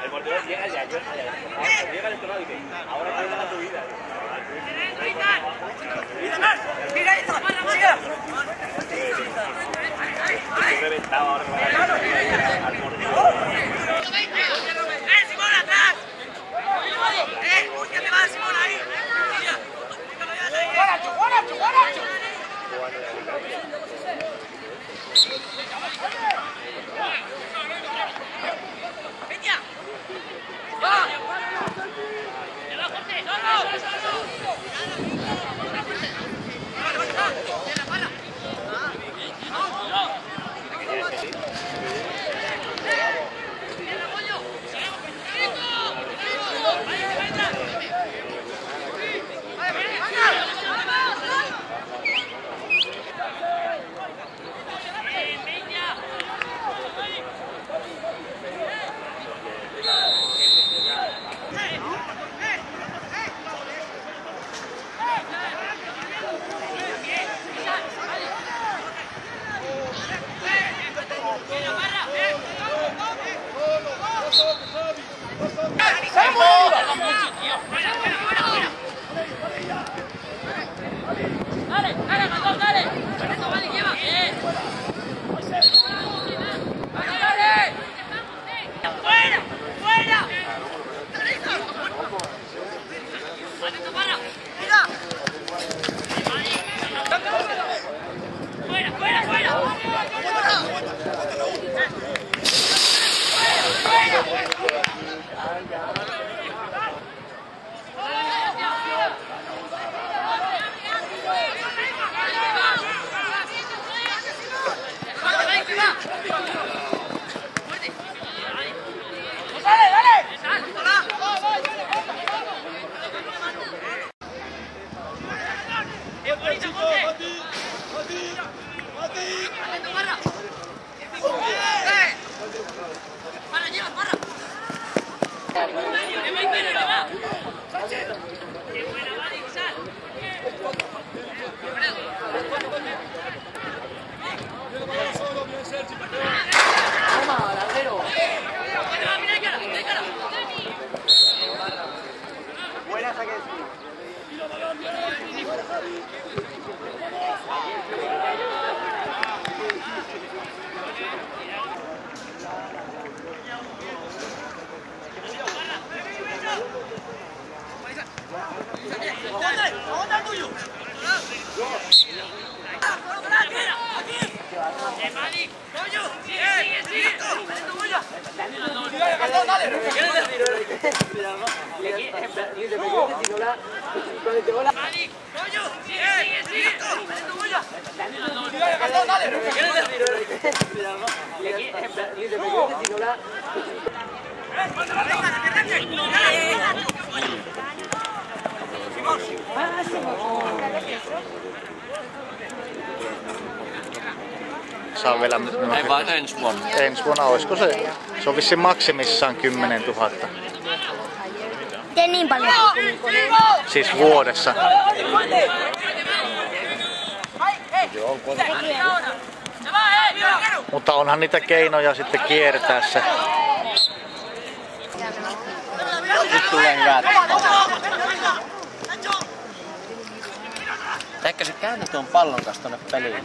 El portero llega allá, llega al otro lado y dice, ahora te da tu vida. ¡Mira esto! ¡Siga! Estoy reventado ahora. ¡Simón, atrás! ¿Qué te va, Simón, ahí? ¡Guanacho! ¡Peña! ¡Va! Saa vielä... Ei vaan ensi vuonna. Ensi vuonna olisiko se? Se on vissiin maksimissaan 10 000. Tee niin paljon. Siis vuodessa. Mutta onhan niitä keinoja sitten kiertää se. Nyt tulee hyvät. Ehkä se käänti tuon pallon kanssa tonne pelille.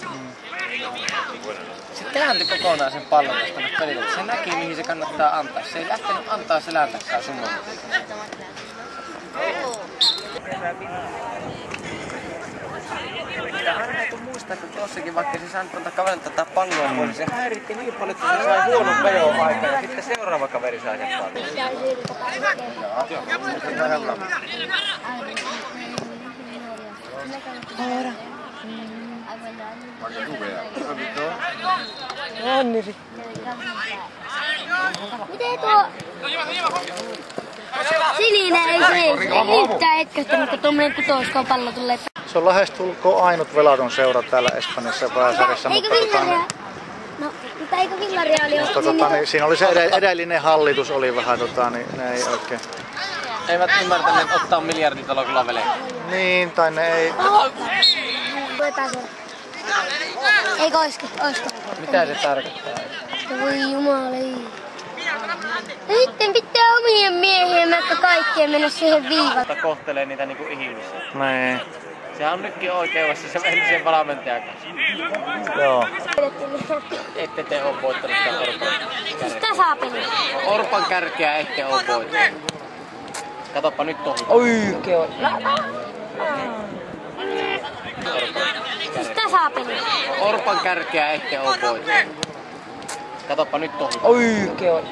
Se käänti kokonaan sen pallon kanssa tonne pelille. Se näki mihin se kannattaa antaa. Se ei lähtenyt antaa selän takaa sun mulle. Pitää muistaa, kun tuossakin vaikka se saanut antaa kaverilta tätä palloa pois, niin se häiritti niin paljon, että se sai huonon peon aikaa ja sitten seuraava kaveri sai sen pallon. Ahora. Onnisi. Miten tuo sininen ei yhtään hetkähtänyt, kun tuommoinen kutosko pallo tulee. Se on lähestulkoon ainut Veladon seura täällä Espanjassa pääsarjassa. Eikö Villareal? No, mutta eikö Villareal ole? Niin, siinä oli se edellinen hallitus oli vähän niin ne ei oikein. Eivät ymmärtäneet ottaa miljarditalokulla veleen. Niin, tai ne ei... Luetaan se. Eikö oisko? Mitä se tarkoittaa? Voi jumala. Ja sitten pitää omien miehien vaikka kaikkien mennä siihen viivalle. Mutta kohtelee niitä niinku ihmisiä. Nee. Sehän on nytkin oikeudessa se entisen valmentajan kanssa. Joo. Ette te oo voittanut sitä Orpan kärkeä. Sitä saa peliä. Orpan kärkeä ette oo voittanut. Katoppa nyt tohon. Oikein. Sitä saa peliä. Orpan kärkeä ette oo voittanut. Katoppa nyt tohon. Oikein.